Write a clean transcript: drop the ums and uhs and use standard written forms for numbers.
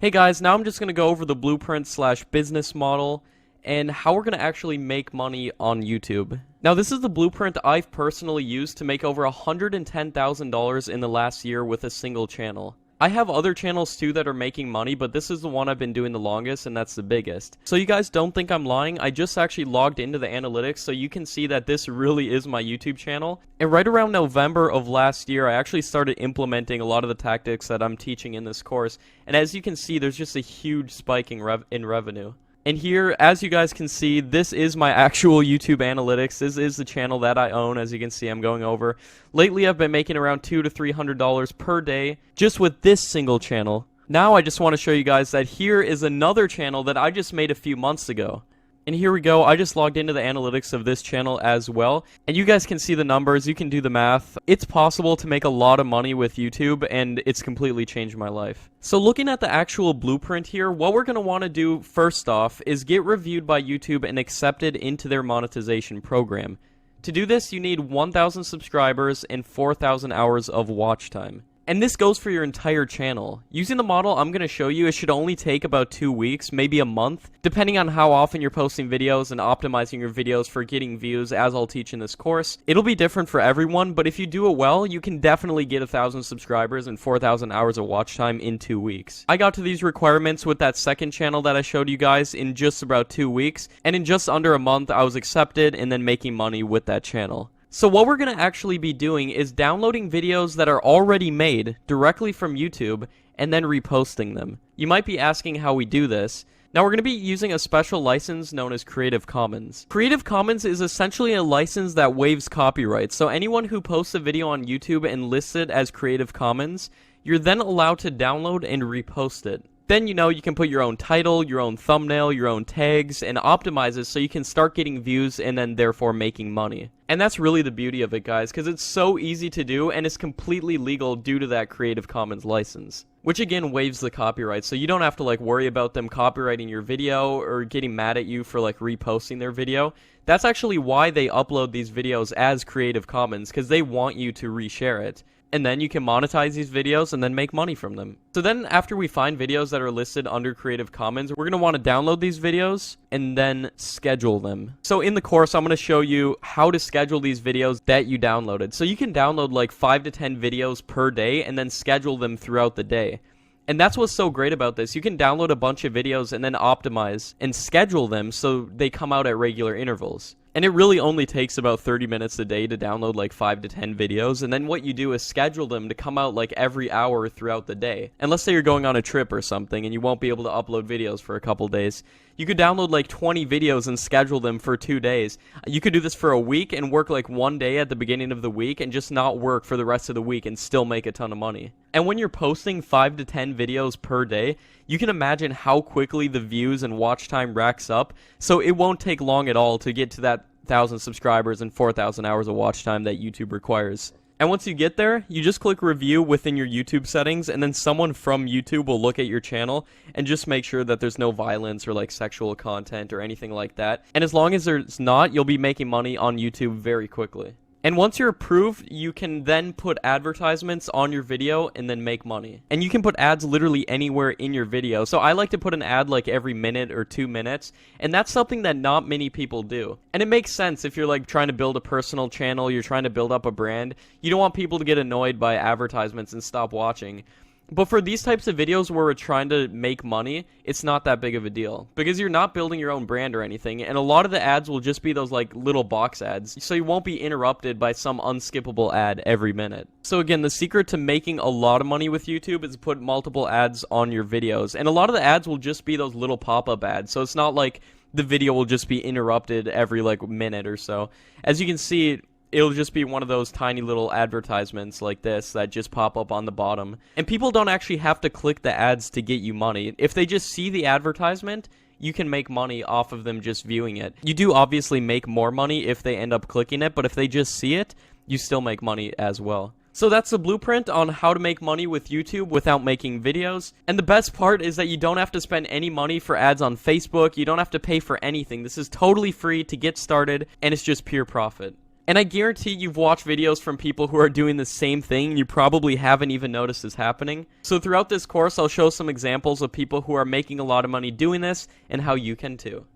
Hey guys, now I'm just going to go over the blueprint slash business model and how we're going to actually make money on YouTube. Now this is the blueprint I've personally used to make over $110,000 in the last year with a single channel. I have other channels too that are making money, but this is the one I've been doing the longest and that's the biggest. So you guys don't think I'm lying, I just actually logged into the analytics so you can see that this really is my YouTube channel. And right around November of last year, I actually started implementing a lot of the tactics that I'm teaching in this course. And as you can see, there's just a huge spike in revenue. And here, as you guys can see, this is my actual YouTube analytics. This is the channel that I own. As you can see, I'm going over. Lately, I've been making around $200 to $300 per day just with this single channel. Now, I just want to show you guys that here is another channel that I just made a few months ago. And here we go, I just logged into the analytics of this channel as well. And you guys can see the numbers, you can do the math. It's possible to make a lot of money with YouTube, and it's completely changed my life. So looking at the actual blueprint here, what we're going to want to do first off is get reviewed by YouTube and accepted into their monetization program. To do this, you need 1,000 subscribers and 4,000 hours of watch time. And this goes for your entire channel. Using the model I'm going to show you, it should only take about 2 weeks, maybe a month, depending on how often you're posting videos and optimizing your videos for getting views, as I'll teach in this course. It'll be different for everyone, but if you do it well, you can definitely get 1,000 subscribers and 4,000 hours of watch time in 2 weeks. I got to these requirements with that second channel that I showed you guys in just about 2 weeks, and in just under a month, I was accepted and then making money with that channel. So what we're going to actually be doing is downloading videos that are already made directly from YouTube and then reposting them. You might be asking how we do this. Now we're going to be using a special license known as Creative Commons. Creative Commons is essentially a license that waives copyright. So anyone who posts a video on YouTube and lists it as Creative Commons, you're then allowed to download and repost it. Then, you know, you can put your own title, your own thumbnail, your own tags, and optimize it so you can start getting views and then therefore making money. And that's really the beauty of it, guys, because it's so easy to do and it's completely legal due to that Creative Commons license. Which again waives the copyright, so you don't have to like worry about them copyrighting your video or getting mad at you for like reposting their video. That's actually why they upload these videos as Creative Commons, because they want you to reshare it. And then you can monetize these videos and then make money from them. So then after we find videos that are listed under Creative Commons, we're going to want to download these videos and then schedule them. So in the course, I'm going to show you how to schedule these videos that you downloaded. So you can download like 5 to 10 videos per day and then schedule them throughout the day. And that's what's so great about this. You can download a bunch of videos and then optimize and schedule them so they come out at regular intervals. And it really only takes about 30 minutes a day to download like 5 to 10 videos, and then what you do is schedule them to come out like every hour throughout the day. And let's say you're going on a trip or something and you won't be able to upload videos for a couple days. You could download like 20 videos and schedule them for 2 days. You could do this for a week and work like 1 day at the beginning of the week and just not work for the rest of the week and still make a ton of money. And when you're posting 5 to 10 videos per day, you can imagine how quickly the views and watch time racks up, so it won't take long at all to get to that 1,000 subscribers and 4,000 hours of watch time that YouTube requires. And once you get there, you just click review within your YouTube settings, and then someone from YouTube will look at your channel and just make sure that there's no violence or like sexual content or anything like that. And as long as there's not, you'll be making money on YouTube very quickly. And once you're approved, you can then put advertisements on your video and then make money. And you can put ads literally anywhere in your video. So I like to put an ad like every minute or 2 minutes, and that's something that not many people do. And it makes sense if you're like trying to build a personal channel, you're trying to build up a brand. You don't want people to get annoyed by advertisements and stop watching. But for these types of videos where we're trying to make money, it's not that big of a deal. Because you're not building your own brand or anything, and a lot of the ads will just be those like little box ads, so you won't be interrupted by some unskippable ad every minute. So again, the secret to making a lot of money with YouTube is to put multiple ads on your videos. And a lot of the ads will just be those little pop-up ads, so it's not like the video will just be interrupted every like minute or so. As you can see, it'll just be one of those tiny little advertisements like this that just pop up on the bottom. And people don't actually have to click the ads to get you money. If they just see the advertisement, you can make money off of them just viewing it. You do obviously make more money if they end up clicking it, but if they just see it, you still make money as well. So that's the blueprint on how to make money with YouTube without making videos. And the best part is that you don't have to spend any money for ads on Facebook. You don't have to pay for anything. This is totally free to get started, and it's just pure profit. And I guarantee you've watched videos from people who are doing the same thing and you probably haven't even noticed this happening. So throughout this course, I'll show some examples of people who are making a lot of money doing this and how you can too.